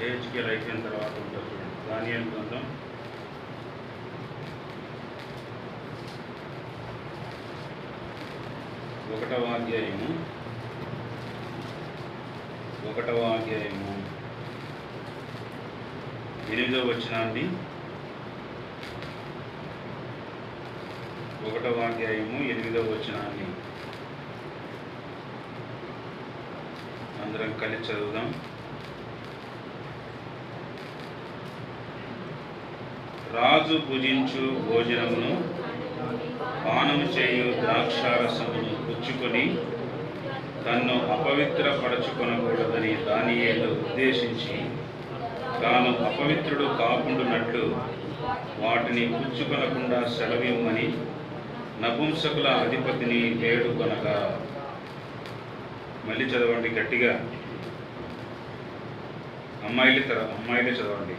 ఏహెచ్కేల్ అయిపోయిన తర్వాత ఉంటుంది చూడండి. దానియేలు గ్రంథం 1వ అధ్యాయము 8వ వచనాన్ని 1వ అధ్యాయము 8వ వచనాన్ని అందరం కలిసి చదువుదాం. రాజు భుజించు భోజనమును పానము చేయు ద్రాక్షారసమును పుచ్చుకొని తన్ను అపవిత్రపరచుకొనకూడదని దానియేలు ఉద్దేశించి తాను అపవిత్రుడు కాకుండానట్లు వాటిని పుచ్చుకొనకుండా సెలవిమ్మని నపుంసకుల అధిపతిని వేడుకొనగా. మళ్ళీ చదవండి గట్టిగా, అమ్మాయిలే చదవండి.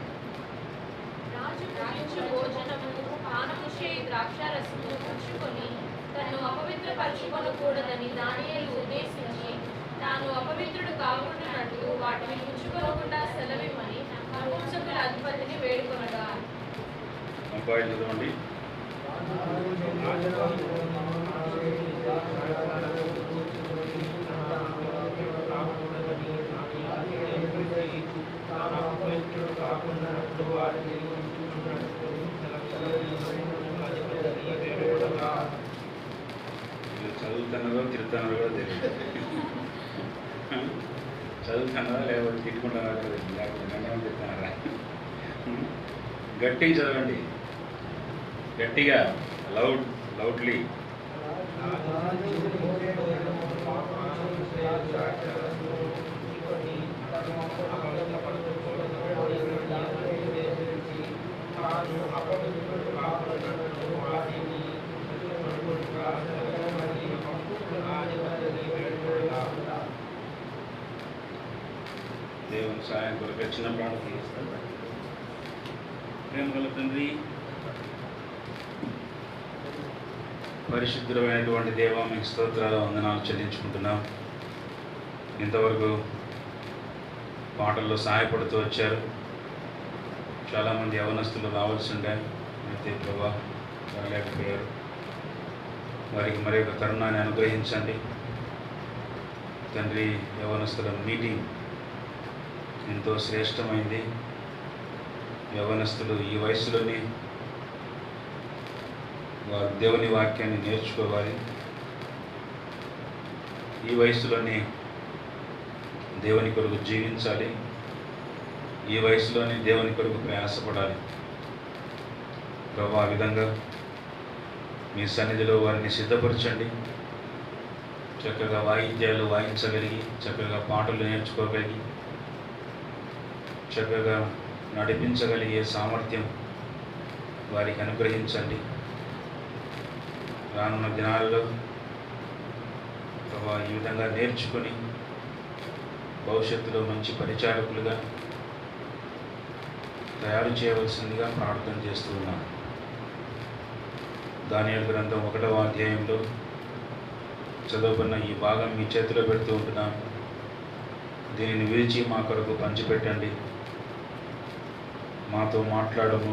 ద్రాక్షారసమును పుచ్చుకొని తను అపవిత్రపరచుకొనకూడదని దానియేలు ఉద్దేశించి తాను అపవిత్రుడు కాకుండానట్లు వాటిని పుచ్చుకొనకుండా సెలవిమ్మని నపుంసకుల అధిపతిని వేడుకొనగా. అబ్బాయి చదవండి. చదువుతున్నారో తిరుగుతున్నారో కూడా తెలియదు. చదువుతున్నారా లేకపోతే తిట్టుకుంటున్నారా కూడా తెలియదు. లేకపోతే గంటలు తిరుగుతున్నారా. గట్టిగా చదవండి, గట్టిగా, లౌడ్లీ. దేవుని సాయం కొరకు చిన్న ప్రాణం తీస్తాడు. ప్రేమ గల తండ్రి, పరిశుద్ధమైనటువంటి దేవ, మీకు స్తోత్రాలు వందనాలు చెల్లించుకుంటున్నాం. ఇంతవరకు పాటల్లో సహాయపడుతూ వచ్చారు. చాలామంది యవనస్తులు రావాల్సి ఉండే, అయితే ప్రభా రాలేకపోయారు. వారికి మరి ఒక తరుణాన్ని అనుగ్రహించండి తండ్రి. యవనస్తుల మీటింగ్ ఎంతో శ్రేష్టమైంది. యవనస్తులు ఈ వయసులోనే వారు దేవుని వాక్యాన్ని నేర్చుకోవాలి. ఈ వయసులోనే దేవుని కొరకు జీవించాలి. ఈ వయసులోనే దేవుని కొరకు ప్రయాసపడాలి. ప్రభు, ఆ విధంగా మీ సన్నిధిలో వారిని సిద్ధపరచండి. చక్కగా వాయిద్యాలు వాయించగలిగి, చక్కగా పాటలు నేర్చుకోగలిగి, చక్కగా నడిపించగలిగే సామర్థ్యం వారికి అనుగ్రహించండి. రానున్న దినాలలో ప్రభా ఈ విధంగా నేర్చుకొని భవిష్యత్తులో మంచి పరిచారకులుగా తయారు చేయవలసిందిగా ప్రార్థన చేస్తూ ఉన్నాను. దానియేలు గ్రంథం 1వ అధ్యాయంలో చదవబడిన ఈ భాగం మీ చేతిలో పెడుతూ ఉంటున్నాను. దీనిని విరిచి మా కొరకు పంచిపెట్టండి. మాతో మాట్లాడము.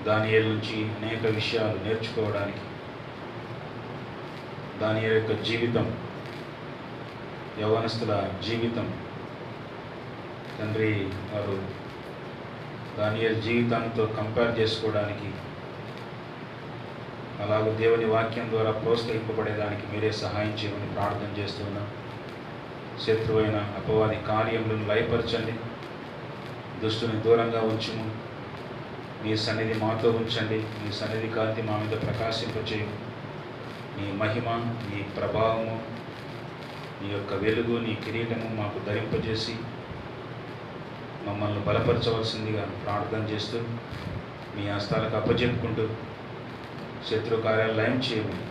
దానియేలు నుంచి అనేక విషయాలు నేర్చుకోవడానికి, దానియేలు యొక్క జీవితం, యవ్వనస్తుల జీవితం తండ్రి, వారు దానియేలు జీవితాంతో కంపేర్ చేసుకోవడానికి, అలాగే దేవుని వాక్యం ద్వారా ప్రోత్సహింపబడేదానికి మీరే సహాయం చేయమని ప్రార్థన చేస్తున్నాం. శత్రువైన అపవాది కార్యములను లయపరచండి. దుష్టుని దూరంగా ఉంచుము. మీ సన్నిధి మాతో ఉంచండి. మీ సన్నిధి కాంతి మా మీద ప్రకాశింపచేయము. నీ మహిమ, నీ ప్రభావము, నీ యొక్క వెలుగు, నీ కిరీటము మాకు ధరింపజేసి మమ్మల్ని బలపరచవలసిందిగా ప్రార్థన చేస్తూ మీ హస్తాలకు అప్పచెప్పుకుంటూ శత్రు కార్యాలు లయం చేయమని,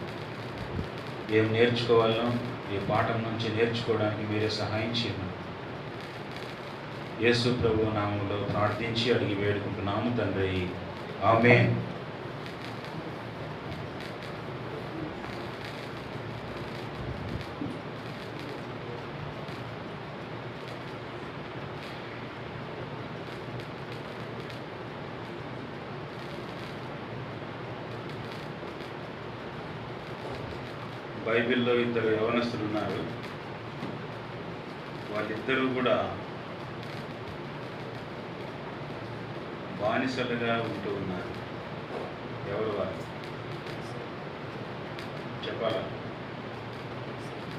ఏం నేర్చుకోవాలనో ఈ పాఠం నుంచి నేర్చుకోవడానికి మీరే సహాయం చేయమని యేసు ప్రభు నామములో ప్రార్థించి అడిగి వేడుకుంటున్నాము తండ్రి. ఆమేన్. బైబిల్లో ఇద్దరు యవనస్తులు ఉన్నారు. వాళ్ళిద్దరూ కూడా బానిసలుగా ఉంటూ ఉన్నారు. ఎవరు వారు చెప్పాలా?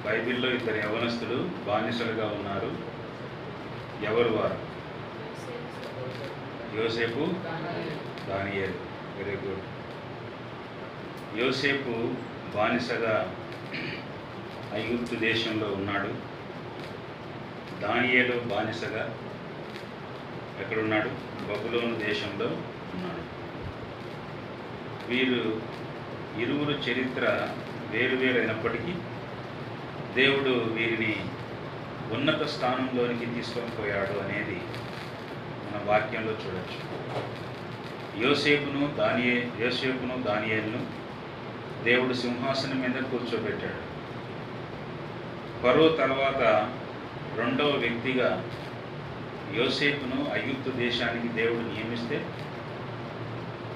బైబిల్లో ఇద్దరు యవనస్తులు బానిసలుగా ఉన్నారు. ఎవరు వారు? యోసేపు, దానియేలు. Very good. యోసేపు బానిసగా ఐగుప్తు దేశంలో ఉన్నాడు. దానియేలు బానిసగా ఎక్కడున్నాడు? బబులోను దేశంలో ఉన్నాడు. వీరు ఇరువురు చరిత్ర వేరువేరైనప్పటికీ దేవుడు వీరిని ఉన్నత స్థానంలోనికి తీసుకొని పోయాడు అనేది మన వాక్యంలో చూడొచ్చు. యోసేపును దానియేలును దేవుడు సింహాసనం మీద కూర్చోబెట్టాడు. ఫరో తర్వాత రెండవ వ్యక్తిగా యోసేపును ఐగుప్తు దేశానికి దేవుడు నియమిస్తే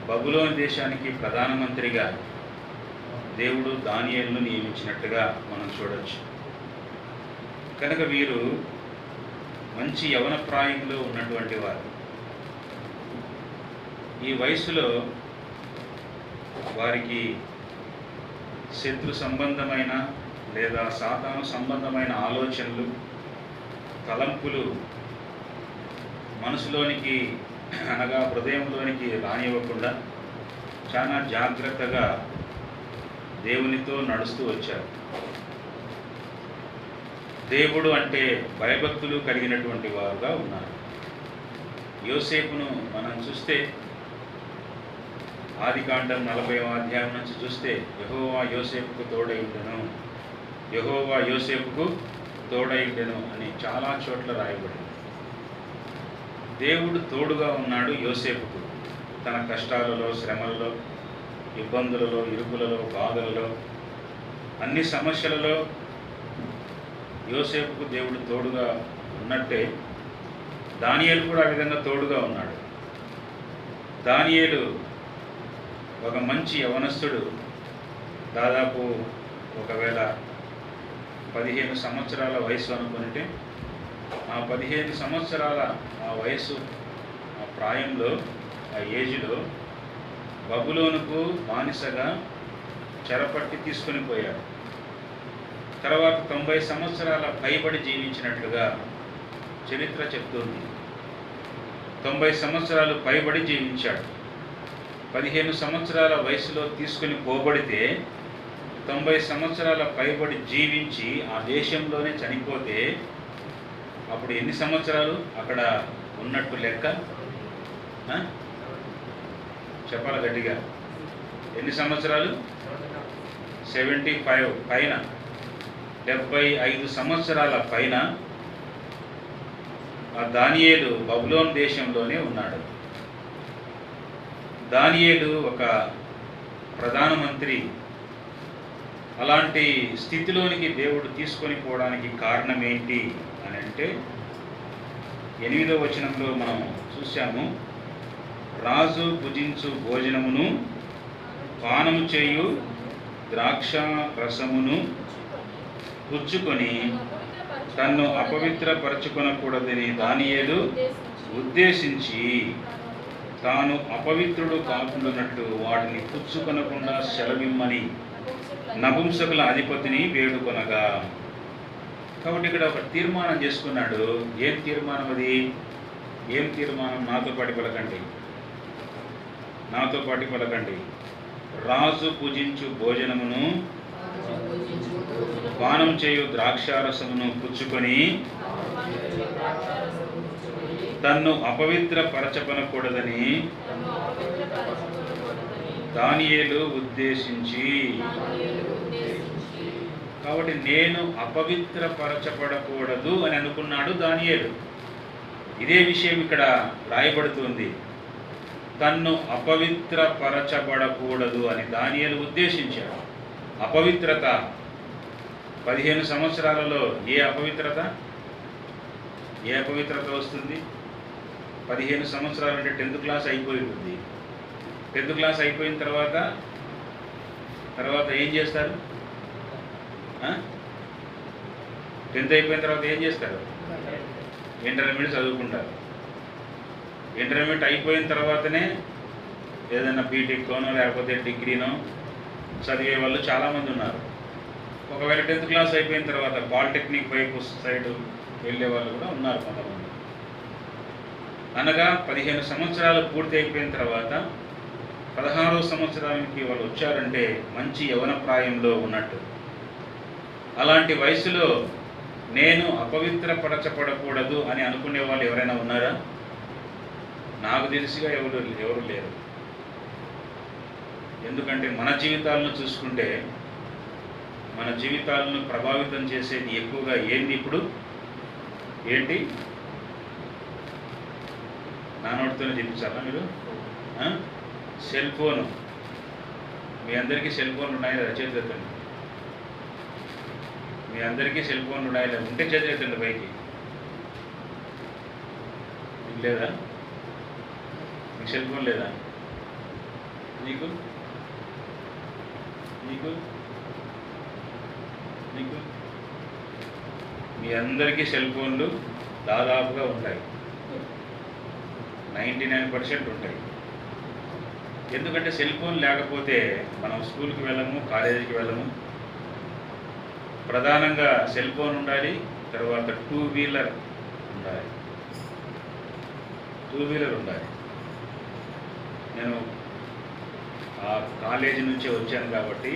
బబులోను దేశానికి ప్రధానమంత్రిగా దేవుడు దానియేలును నియమించినట్టుగా మనం చూడొచ్చు. కనుక వీరు మంచి యవన ప్రాయంలో ఉన్నటువంటి వారు. ఈ వయసులో వారికి శత్రు సంబంధమైన లేదా సాతాను సంబంధమైన ఆలోచనలు, తలంపులు మనసులోనికి అనగా హృదయంలోనికి రానివ్వకుండా చాలా జాగ్రత్తగా దేవునితో నడుస్తూ వచ్చారు. దేవుడు అంటే భయభక్తులు కలిగినటువంటి వారుగా ఉన్నారు. యోసేపును మనం చూస్తే ఆదికాండం 40వ అధ్యాయం నుంచి చూస్తే యెహోవా యోసేపుకు తోడైండెను, యెహోవా యోసేపుకు తోడైండెను అని చాలా చోట్ల రాయబడింది. దేవుడు తోడుగా ఉన్నాడు యోసేపుకు. తన కష్టాలలో, శ్రమలలో, ఇబ్బందులలో, ఇరుకులలో, బాధలలో, అన్ని సమస్యలలో యోసేపుకు దేవుడు తోడుగా ఉన్నట్టే దానియేలు కూడా ఆ విధంగా తోడుగా ఉన్నాడు. దానియేలు ఒక మంచి యవనస్తుడు. దాదాపు ఒకవేళ 15 సంవత్సరాల వయసు అనుకుంటే ఆ 15 సంవత్సరాల ఆ వయసు, ఆ ప్రాయంలో, ఆ ఏజ్లో బబులోనుకు బానిసగా చెరపట్టి తీసుకొని పోయాడు. తర్వాత 90 సంవత్సరాల పైబడి జీవించినట్లుగా చరిత్ర చెప్తుంది. 90 సంవత్సరాలు పైబడి జీవించాడు. 15 సంవత్సరాల వయసులో తీసుకుని పోబడితే 90 సంవత్సరాల పైబడి జీవించి ఆ దేశంలోనే చనిపోతే అప్పుడు ఎన్ని సంవత్సరాలు అక్కడ ఉన్నట్టు లెక్క? చెప్పాలి గట్టిగా. ఎన్ని సంవత్సరాలు? 75 పైన, 75 సంవత్సరాల పైన ఆ దానియేలు బబులోను దేశంలోనే ఉన్నాడు. దానియేలు ఒక ప్రధానమంత్రి. అలాంటి స్థితిలోనికి దేవుడు తీసుకొని పోవడానికి కారణం ఏంటి అని అంటే 8వ వచనంలో మనం చూసాము. రాజు భుజించు భోజనమును, పానము చేయు ద్రాక్ష రసమును పుచ్చుకొని తన్ను అపవిత్రపరచుకొనకూడదని దానియేలు ఉద్దేశించి తాను అపవిత్రుడు కాకుండానట్లు వాటిని పుచ్చుకొనకుండా సెలవిమ్మని నపుంసకుల అధిపతిని వేడుకొనగా. కాబట్టి ఇక్కడ ఒక తీర్మానం చేసుకున్నాడు. ఏం తీర్మానం అది? ఏం తీర్మానం? నాతో పాటు పలకండి. రాజు పూజించు భోజనమును, పానం చేయు ద్రాక్షారసమును పుచ్చుకొని తన్ను అపవిత్రపరచబనకూడదని దానియేలు ఉద్దేశించి. కాబట్టి నేను అపవిత్రపరచబడకూడదు అని అనుకున్నాడు దానియేలు. ఇదే విషయం ఇక్కడ రాయబడుతుంది. తన్ను అపవిత్రపరచబడకూడదు అని దానియేలు ఉద్దేశించాడు. అపవిత్రత 15 సంవత్సరాలలో ఏ అపవిత్రత వస్తుంది? 15 సంవత్సరాలు అంటే 10th క్లాస్ అయిపోయి ఉంటుంది. 10th క్లాస్ అయిపోయిన తర్వాత ఏం చేస్తారు? 10th అయిపోయిన తర్వాత ఏం చేస్తారు? ఇంటర్మీడియట్ చదువుకుంటారు. ఇంటర్మీడియట్ అయిపోయిన తర్వాతనే ఏదైనా బీటెక్నో లేకపోతే డిగ్రీనో చదివే వాళ్ళు చాలామంది ఉన్నారు. ఒకవేళ 10th క్లాస్ అయిపోయిన తర్వాత పాలిటెక్నిక్ వైపు సైడ్ వెళ్ళే వాళ్ళు కూడా ఉన్నారు కొంతమంది. అనగా 15 సంవత్సరాలు పూర్తి అయిపోయిన తర్వాత 16వ సంవత్సరానికి వాళ్ళు వచ్చారంటే మంచి యవన ప్రాయంలో ఉన్నట్టు. అలాంటి వయసులో నేను అపవిత్రపరచబడకూడదు అని అనుకునే వాళ్ళు ఎవరైనా ఉన్నారా? నాకు తెలిసిగా ఎవరు లేరు. ఎందుకంటే మన జీవితాలను చూసుకుంటే మన జీవితాలను ప్రభావితం చేసేది ఎక్కువగా ఏంటి? ఇప్పుడు ఏంటి? నానోటితోనే చెప్పించాలా మీరు? Cell phone. మీ అందరికీ సెల్ ఫోన్లు ఉన్నాయి కదా? చేతులు ఎత్తండి. మీ అందరికీ సెల్ ఫోన్లు ఉన్నాయి లేదా? ఉంటే చేతులు ఎత్తండి పైకి. మీకు లేదా? మీకు సెల్ ఫోన్ లేదా? నీకు నీకు నీకు మీ అందరికీ సెల్ ఫోన్లు దాదాపుగా ఉంటాయి. 99% ఉంటాయి. ఎందుకంటే సెల్ ఫోన్ లేకపోతే మనం స్కూల్కి వెళ్ళము, కాలేజీకి వెళ్ళము. ప్రధానంగా సెల్ ఫోన్ ఉండాలి, తర్వాత 2 వీలర్ ఉండాలి. 2 వీలర్ ఉండాలి. నేను ఆ కాలేజీ నుంచే వచ్చాను కాబట్టి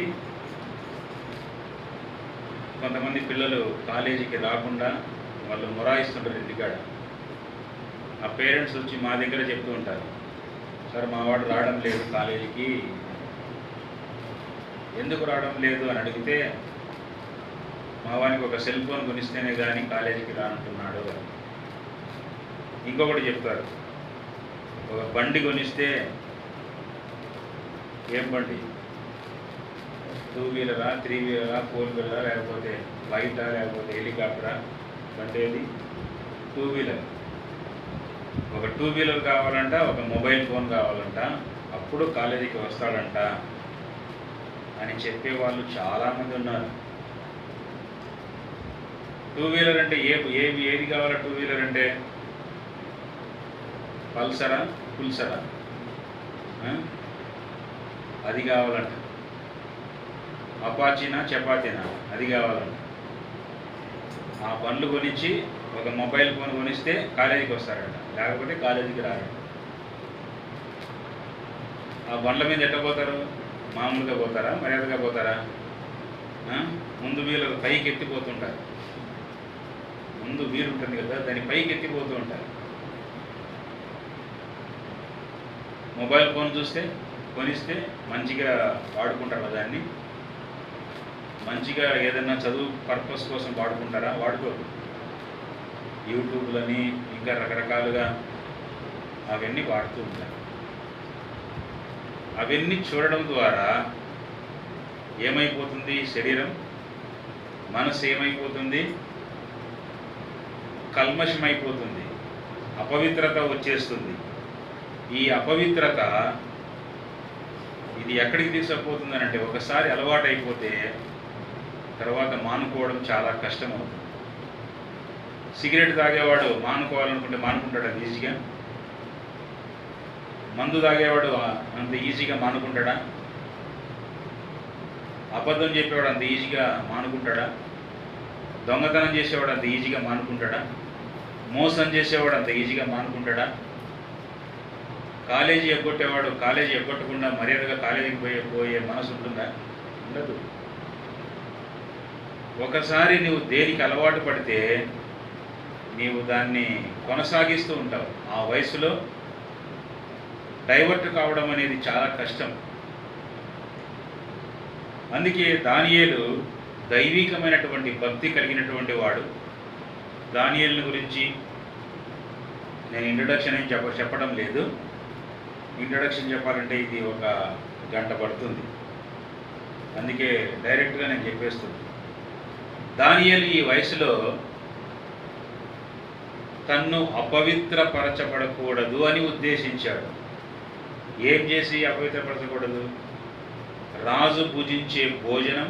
కొంతమంది పిల్లలు కాలేజీకి రాకుండా వాళ్ళు మొరాయిస్తుంటారు ఇంటికాడ. ఆ పేరెంట్స్ వచ్చి మా దగ్గర చెప్తూ ఉంటారు, సార్ మా వాడు రావడం లేదు కాలేజీకి. ఎందుకు రావడం లేదు అని అడిగితే మా వానికి ఒక సెల్ ఫోన్ కొనిస్తేనే కానీ కాలేజీకి రానంటున్నాడు. ఇంకొకటి చెప్తారు, ఒక బండి కొనిస్తే, ఏం బండి? 2 వీలరా, 3 వీలరా, 4 వీలరా, లేకపోతే ఫ్లైటా, లేకపోతే హెలికాప్టరా? బండి ఏది? 2 వీలర్. ఒక 2 వీలర్ కావాలంట, ఒక మొబైల్ ఫోన్ కావాలంట, అప్పుడు కాలేజీకి వస్తాడంట అని చెప్పేవాళ్ళు చాలామంది ఉన్నారు. 2 వీలర్ అంటే ఏది కావాలా? 2 వీలర్ అంటే పల్సరా, పుల్సరా? అది కావాలంట. అపాచీనా, చపాతీనా? అది కావాలంట. ఆ బండ్లు కొనిచ్చి ఒక మొబైల్ ఫోన్ కొనిస్తే కాలేజీకి వస్తారంట, లేకపోతే కాలేజీకి రారంట. ఆ బండ్ల మీద ఎట్లా పోతారు? మామూలుగా పోతారా, మర్యాదగా పోతారా? ముందు వీళ్ళు పైకి ఎత్తిపోతుంటారు. ముందు వీలు ఉంటుంది కదా, దాన్ని పైకి ఎత్తిపోతూ ఉంటారు. మొబైల్ ఫోన్ కొనిస్తే మంచిగా వాడుకుంటారా? దాన్ని మంచిగా ఏదైనా చదువు పర్పస్ కోసం వాడుకుంటారా? వాడుకోరు. యూట్యూబ్లని ఇంకా రకరకాలుగా అవన్నీ వాడుతూ ఉంటారు. అవన్నీ చూడడం ద్వారా ఏమైపోతుంది? శరీరం, మనసు ఏమైపోతుంది? కల్మషమైపోతుంది, అపవిత్రత వచ్చేస్తుంది. ఈ అపవిత్రత ఇది ఎక్కడికి తీసుకుపోతుందని అంటే, ఒకసారి అలవాటు అయిపోతే తర్వాత మానుకోవడం చాలా కష్టం అవుతుంది. సిగరెట్ తాగేవాడు మానుకోవాలనుకుంటే మానుకుంటాడు అది ఈజీగా? మందు తాగేవాడు అంత ఈజీగా మానుకుంటాడా? అబద్ధం చెప్పేవాడు అంత ఈజీగా మానుకుంటాడా? దొంగతనం చేసేవాడు అంత ఈజీగా మానుకుంటాడా? మోసం చేసేవాడు అంత ఈజీగా మానుకుంటాడా? కాలేజీ ఎగ్గొట్టేవాడు కాలేజీ ఎగ్గొట్టకుండా మర్యాదగా కాలేజీకి పోయే మనసు ఉంటుందా? ఉండదు. ఒకసారి నువ్వు దేనికి అలవాటు పడితే నీవు దాన్ని కొనసాగిస్తూ ఉంటావు. ఆ వయసులో డైవర్ట్ కావడం అనేది చాలా కష్టం. అందుకే దానియేలు దైవికమైనటువంటి భక్తి కలిగినటువంటి వాడు. దానియేలుని గురించి నేను ఇంట్రడక్షన్ ఏం చెప్పడం లేదు. ఇంట్రడక్షన్ చెప్పాలంటే ఇది 1 గంట పడుతుంది. అందుకే డైరెక్ట్గా నేను చెప్పేస్తున్నాను. దానియేలు ఈ వయసులో తన్ను అపవిత్రపరచబడకూడదు అని ఉద్దేశించాడు. ఏం చేసి అపవిత్రపరచకూడదు? రాజు భుజించే భోజనం,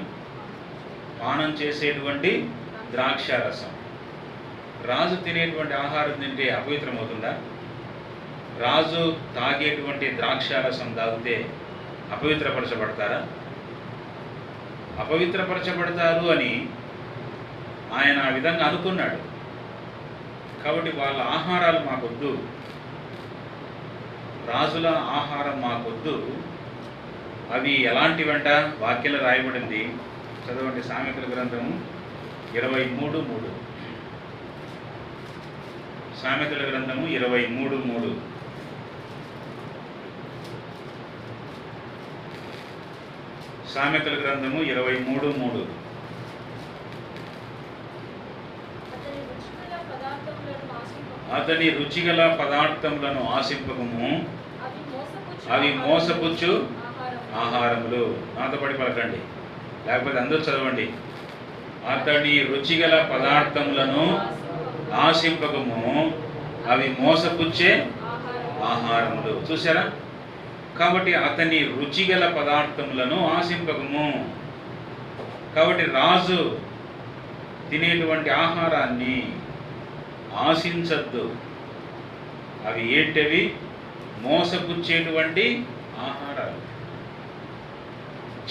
పానం చేసేటువంటి ద్రాక్షారసం. రాజు తినేటువంటి ఆహారం తింటే అపవిత్రమవుతుందా? రాజు తాగేటువంటి ద్రాక్షారసం తాగితే అపవిత్రపరచబడతారా? అపవిత్రపరచబడతారు అని ఆయన ఆ విధంగా అనుకున్నాడు. కాబట్టి వాళ్ళ ఆహారాలు మాకొద్దు, రాజుల ఆహారం మాకొద్దు. అవి ఎలాంటివంట? వాక్యంలో రాయబడింది, చదవండి. సామెతల గ్రంథము 23:3. సామెతల గ్రంథము 23:3. సామెతల గ్రంథము 23:3. అతని రుచిగల పదార్థములను ఆశింపకము, అవి మోసపుచ్చు ఆహారములు. నాతో పడి పలకండి, లేకపోతే అందరూ చదవండి. అతని రుచిగల పదార్థములను ఆశింపకము, అవి మోసపుచ్చే ఆహారములు. చూసారా? కాబట్టి అతని రుచిగల పదార్థములను ఆశింపకము. కాబట్టి రాజు తినేటువంటి ఆహారాన్ని ఆశించద్దు. అవి ఏంటవి? మోసపుచ్చేటువంటి ఆహారాలు,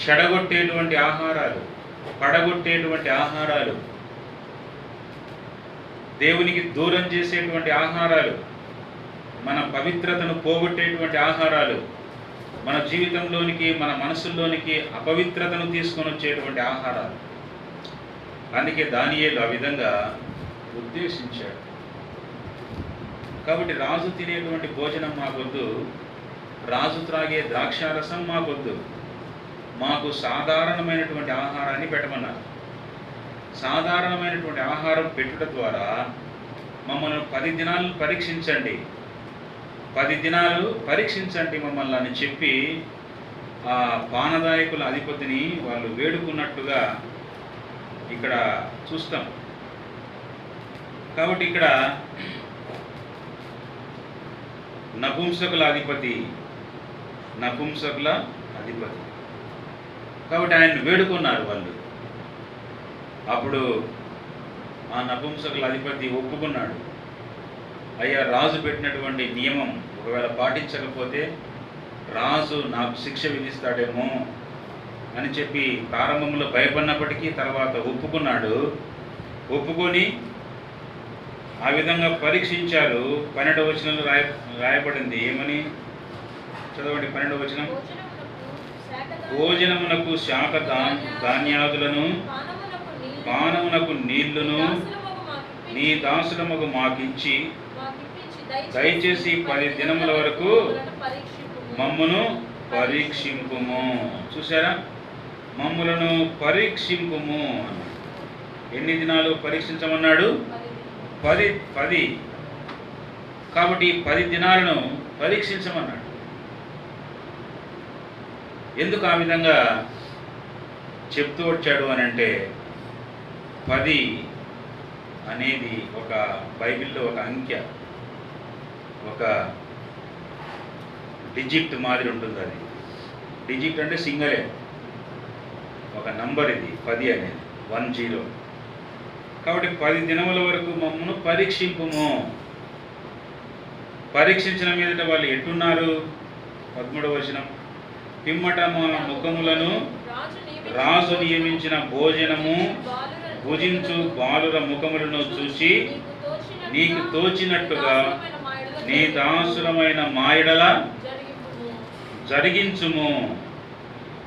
చెడగొట్టేటువంటి ఆహారాలు, పడగొట్టేటువంటి ఆహారాలు, దేవునికి దూరం చేసేటువంటి ఆహారాలు, మన పవిత్రతను పోగొట్టేటువంటి ఆహారాలు, మన జీవితంలోనికి, మన మనసుల్లోనికి అపవిత్రతను తీసుకొని వచ్చేటువంటి ఆహారాలు. అందుకే దానియేలు ఆ విధంగా ఉద్దేశించాడు. కాబట్టి రాజు తినేటువంటి భోజనం మాకొద్దు, రాజు త్రాగే ద్రాక్షారసం మాకొద్దు. మాకు సాధారణమైనటువంటి ఆహారాన్ని పెట్టమన్నారు. సాధారణమైనటువంటి ఆహారం పెట్టుట ద్వారా మమ్మల్ని 10 దినాలు పరీక్షించండి, 10 దినాలు పరీక్షించండి మమ్మల్ని అని చెప్పి ఆ పానదాయకుల అధిపతిని వాళ్ళు వేడుకున్నట్టుగా ఇక్కడ చూస్తాం. కాబట్టి ఇక్కడ నపుంసకుల అధిపతి, కాబట్టి ఆయన్ని వేడుకున్నారు వాళ్ళు. అప్పుడు ఆ నపుంసకుల అధిపతి ఒప్పుకున్నాడు. అయ్యా, రాజు పెట్టినటువంటి నియమం ఒకవేళ పాటించకపోతే రాజు నాకు శిక్ష విధిస్తాడేమో అని చెప్పి ప్రారంభంలో భయపడినప్పటికీ తర్వాత ఒప్పుకున్నాడు. ఒప్పుకొని ఆ విధంగా పరీక్షించారు. 12వ వచనంలో రాయబడింది ఏమని? చదవండి 12వ వచనం. భోజనమునకు శాఖ ధాన్యాదులను, పానమునకు నీళ్లును నీ దాసులమగు మాకిచ్చి దయచేసి 10 దినముల వరకు మమ్మును పరీక్షింపుము. చూసారా? మమ్ములను పరీక్షింపుము. ఎన్ని దినాలు పరీక్షించమన్నాడు? 10. కాబట్టి 10 దినాలను పరీక్షించమన్నాడు. ఎందుకు ఆ విధంగా చెప్తూ వచ్చాడు అని అంటే, 10 అనేది ఒక బైబిల్లో ఒక అంకె, ఒక డిజిట్ మాదిరి ఉంటుంది. అది డిజిట్ అంటే సింగలే, ఒక నంబర్. ఇది 10 అనేది 10. కాబట్టి 10 దినముల వరకు మమ్మను పరీక్షింపుము. పరీక్షించిన మీదట వాళ్ళు ఎట్టున్నారు? 13వ వచనం. పిమ్మట మా ముఖములను రాజు నియమించిన భోజనము భుజించు బాలుర ముఖములను చూసి నీకు తోచినట్టుగా నీ దాసులమైన మాయడల జరిగించుము.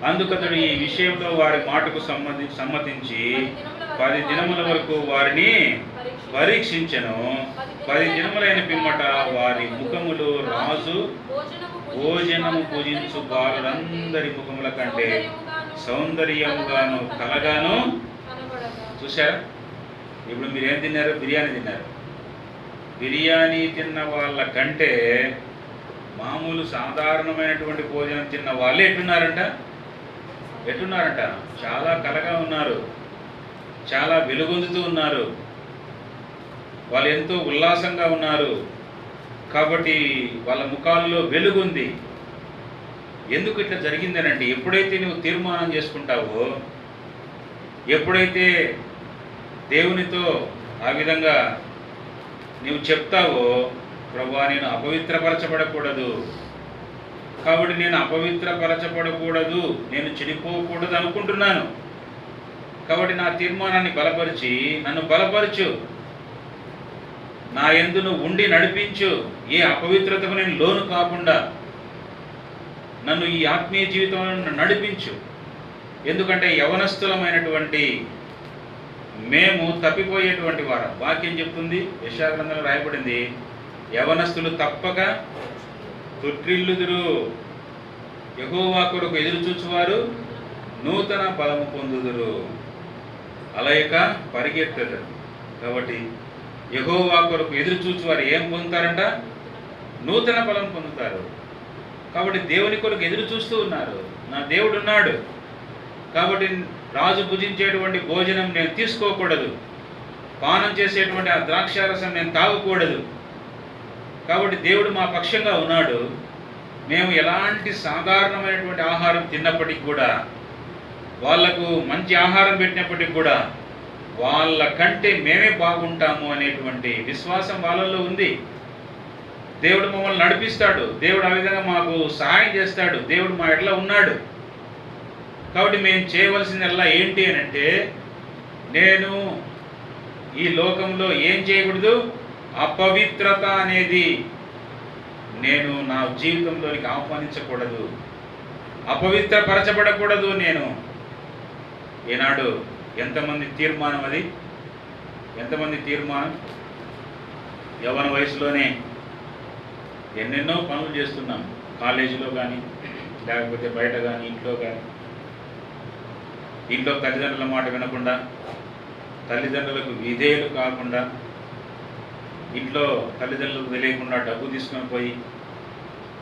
అందుకతడు ఈ విషయంలో వారి మాటకు సమ్మతించి 10 దినముల వరకు వారిని పరీక్షించెను. 10 దినములైన పిమ్మట వారి ముఖములు రాజు భోజనము పూజించు బాలురందరి ముఖముల కంటే సౌందర్యముగాను కలగాను. చూశారా? ఇప్పుడు మీరేం తిన్నారు? బిర్యానీ తిన్నారు. బిర్యానీ తిన్న వాళ్ళ కంటే మామూలు సాధారణమైనటువంటి భోజనం తిన్న వాళ్ళే ఎట్టున్నారంట? చాలా కలగా ఉన్నారు, చాలా వెలుగొందుతూ ఉన్నారు, వాళ్ళు ఎంతో ఉల్లాసంగా ఉన్నారు. కాబట్టి వాళ్ళ ముఖాల్లో వెలుగుంది. ఎందుకు ఇట్లా జరిగిందనంటే, ఎప్పుడైతే నువ్వు తీర్మానం చేసుకుంటావో ఎప్పుడైతే దేవునితో ఆ విధంగా నీవు చెప్తావో, ప్రభువా నేను అపవిత్రపరచబడకూడదు, కాబట్టి నేను అపవిత్రపరచబడకూడదు, నేను చెడిపోకూడదు అనుకుంటున్నాను, కాబట్టి నా తీర్మానాన్ని బలపరిచి నన్ను బలపరచు, నా యందు నువ్వు ఉండి నడిపించు, ఏ అపవిత్రతకు నేను లోను కాకుండా నన్ను ఈ ఆత్మీయ జీవితంలో నడిపించు. ఎందుకంటే యవనస్తులమైనటువంటి మేము తప్పిపోయేటువంటి వారు. వాక్యం చెప్తుంది, యెషయా గ్రంథంలో రాయబడింది, యవనస్తులు తప్పక తొట్టిల్లుదురు, యెహోవా కొరకు ఎదురు చూచువారు నూతన బలము పొందుదురు, అలయక పరిగెత్తదురు. కాబట్టి యెహోవా కొరకు ఎదురు చూచువారు ఏం పొందుతారంట? నూతన బలం పొందుతారు. కాబట్టి దేవుని కొరకు ఎదురు చూస్తూ ఉన్నారు. నా దేవుడు ఉన్నాడు, కాబట్టి రాజు భుజించేటువంటి భోజనం నేను తీసుకోకూడదు, పానం చేసేటువంటి ఆ ద్రాక్షారసం నేను తాగకూడదు. కాబట్టి దేవుడు మా పక్షంగా ఉన్నాడు. మేము ఎలాంటి సాధారణమైనటువంటి ఆహారం తిన్నప్పటికీ కూడా, వాళ్లకు మంచి ఆహారం పెట్టినప్పటికీ కూడా వాళ్ళ కంటే మేమే బాగుంటాము అనేటువంటి విశ్వాసం వాళ్ళల్లో ఉంది. దేవుడు మమ్మల్ని నడిపిస్తాడు, దేవుడు ఆ విధంగా మాకు సహాయం చేస్తాడు, దేవుడు మా ఎట్లా ఉన్నాడు. కాబట్టి మేము చేయవలసిందల్లా ఏంటి అని అంటే, నేను ఈ లోకంలో ఏం చేయకూడదు, అపవిత్రత అనేది నేను నా జీవితంలోనికి ఆహ్వానించకూడదు, అపవిత్రపరచబడకూడదు. నేను ఈనాడు ఎంతమంది తీర్మానం, అది ఎంతమంది తీర్మానం, యవ్వన వయసులోనే ఎన్నెన్నో పనులు చేస్తున్నాం, కాలేజీలో కానీ లేకపోతే బయట కానీ ఇంట్లో కానీ. ఇంట్లో తల్లిదండ్రుల మాట వినకుండా, తల్లిదండ్రులకు విధేయులు కాకుండా, ఇంట్లో తల్లిదండ్రులకు తెలియకుండా డబ్బు తీసుకొని పోయి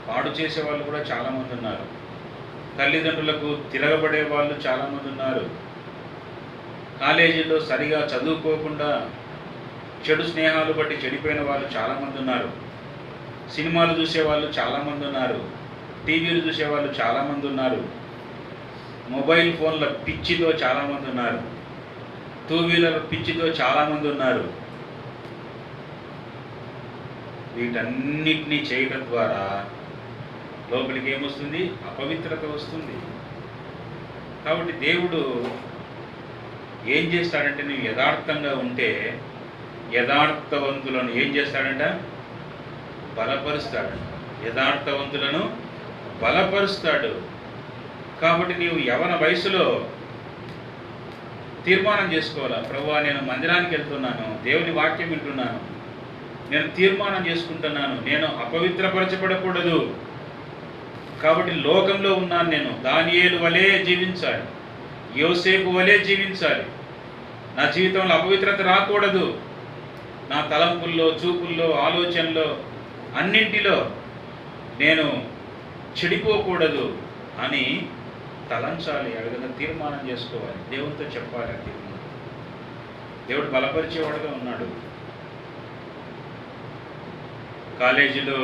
పాడు చేసే వాళ్ళు కూడా చాలామంది ఉన్నారు. తల్లిదండ్రులకు తిరగబడే వాళ్ళు చాలామంది ఉన్నారు. కాలేజీలో సరిగా చదువుకోకుండా చెడు స్నేహాలు బట్టి చెడిపోయిన వాళ్ళు చాలామంది ఉన్నారు. సినిమాలు చూసేవాళ్ళు చాలామంది ఉన్నారు. టీవీలు చూసేవాళ్ళు చాలామంది ఉన్నారు. మొబైల్ ఫోన్ల పిచ్చితో చాలామంది ఉన్నారు. టూ వీలర్ పిచ్చితో చాలామంది ఉన్నారు. వీటన్నిటినీ చేయడం ద్వారా లోపలికి ఏమొస్తుంది? అపవిత్రత వస్తుంది. కాబట్టి దేవుడు ఏం చేస్తాడంటే, నువ్వు యథార్థంగా ఉంటే యథార్థవంతులను ఏం చేస్తాడంట? బలపరుస్తాడు. యథార్థవంతులను బలపరుస్తాడు. కాబట్టి నీవు యవన వయసులో తీర్మానం చేసుకోవాలా, ప్రభువా నేను మందిరానికి వెళ్తున్నాను, దేవుని వాక్యం వింటున్నాను, నేను తీర్మానం చేసుకుంటున్నాను, నేను అపవిత్రపరచబడకూడదు. కాబట్టి లోకంలో ఉన్నాను, నేను దానియేలు వలె జీవించాలి, యోసేపు వలె జీవించాలి. నా జీవితంలో అపవిత్రత రాకూడదు. నా తలంపుల్లో, చూపుల్లో, ఆలోచనలో, అన్నింటిలో నేను చెడిపోకూడదు అని తలంచాలి. ఆ విధంగా తీర్మానం చేసుకోవాలి, దేవునితో చెప్పాలి. ఆ తీర్మానం దేవుడు బలపరిచేవాడుగా ఉన్నాడు. కాలేజీలో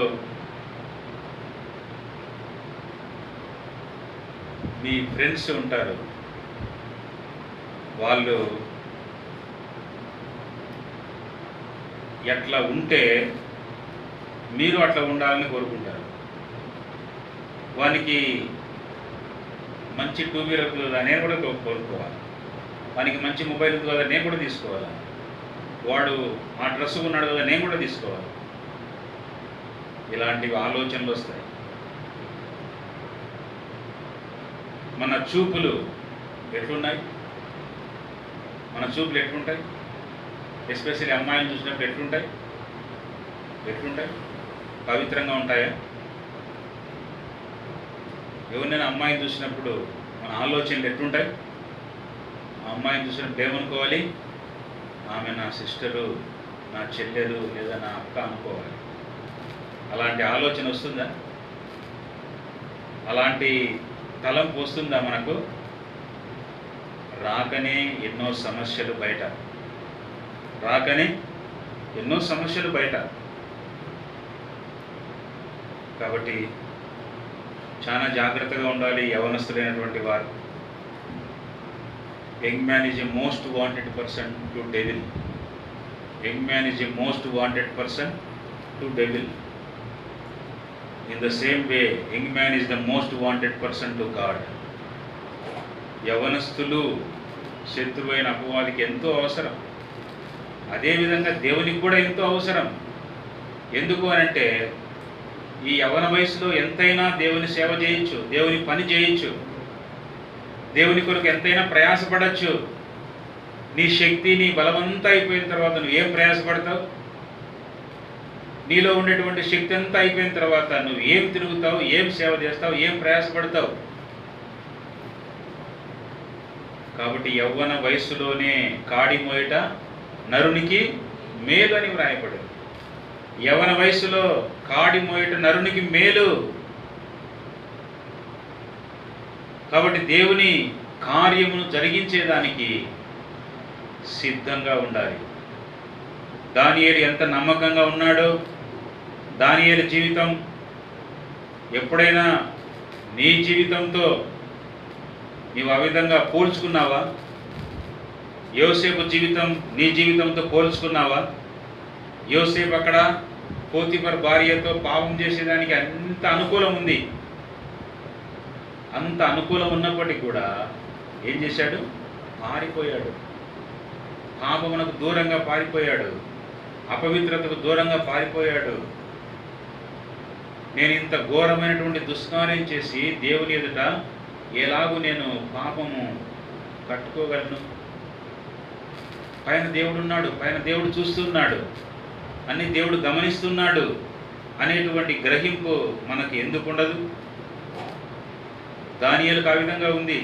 మీ ఫ్రెండ్స్ ఉంటారు, వాళ్ళు ఎట్లా ఉంటే మీరు అట్లా ఉండాలని కోరుకుంటారు. వానికి మంచి టూ వీలర్ కదా, నేను కూడా కోరుకోవాలి. వానికి మంచి మొబైల్ ఉంది కదా, నేను కూడా తీసుకోవాలి. వాడు ఆ డ్రెస్ ఉన్నాడు కదా, నేను కూడా తీసుకోవాలి. ఇలాంటివి ఆలోచనలు వస్తాయి. మన చూపులు ఎట్లున్నాయి? మన చూపులు ఎట్లుంటాయి? ఎస్పెషల్లీ అమ్మాయిలు చూసినప్పుడు ఎట్లుంటాయి? పవిత్రంగా ఉంటాయా? ఎవరినైనా అమ్మాయిని చూసినప్పుడు మన ఆలోచనలు ఎట్లుంటాయి? ఆ అమ్మాయిని చూసినప్పుడు ఏమనుకోవాలి? ఆమె నా సిస్టరు, నా చెల్లెలు, లేదా నా అక్క అనుకోవాలి. అలాంటి ఆలోచన వస్తుందా? అలాంటి తలంపు వస్తుందా మనకు? రాకనే ఎన్నో సమస్యలు బయట, కాబట్టి చాలా జాగ్రత్తగా ఉండాలి యవనస్తులైనటువంటి వారు. Young man is a most wanted person to devil. Young man is a most wanted person to devil. In the same way young man is the most wanted person to God. యవనస్తులు శత్రువైన అపవాదికి ఎంతో అవసరం. అదేవిధంగా దేవునికి కూడా ఎంతో అవసరం. ఎందుకు అనంటే ఈ యవన వయసులో ఎంతైనా దేవుని సేవ చేయొచ్చు, దేవుని పని చేయొచ్చు, దేవుని కొరకు ఎంతైనా ప్రయాసపడచ్చు. నీ శక్తి నీ బలమంతా అయిపోయిన తర్వాత నువ్వు ఏం ప్రయాసపడతావు? నీలో ఉండేటువంటి శక్తి అంతా అయిపోయిన తర్వాత నువ్వు ఏం తిరుగుతావు, ఏం సేవ చేస్తావు, ఏం ప్రయాసపడతావు? కాబట్టి యవ్వన వయస్సులోనే కాడి మోయట నరునికి మేలు అని వ్రాయబడింది. యవ్వన వయస్సులో కాడి మోయట నరునికి మేలు. కాబట్టి దేవుని కార్యమును జరిగించేదానికి సిద్ధంగా ఉండాలి. దానియేలు ఎంత నమ్మకంగా ఉన్నాడో, దానియేలు జీవితం ఎప్పుడైనా నీ జీవితంతో నీవు ఆ విధంగా పోల్చుకున్నావా? యోసేపు జీవితం నీ జీవితంతో పోల్చుకున్నావా? యోసేపు అక్కడ పోతిఫర్ భార్యతో పాపం చేసేదానికి అంత అనుకూలం ఉంది. అంత అనుకూలం ఉన్నప్పటికీ కూడా ఏం చేశాడు? పారిపోయాడు. పాపమునకు దూరంగా పారిపోయాడు. అపవిత్రతకు దూరంగా పారిపోయాడు. నేను ఇంత ఘోరమైనటువంటి దుష్కార్యం చేసి దేవుని ఎదుట ఎలాగూ నేను పాపము కట్టుకోగలను? పైన దేవుడు ఉన్నాడు, పైన దేవుడు చూస్తున్నాడు, అన్ని దేవుడు గమనిస్తున్నాడు అనేటువంటి గ్రహింపు మనకి ఎందుకు ఉండదు? దానియేలుకు ఆ విధంగా ఉంది.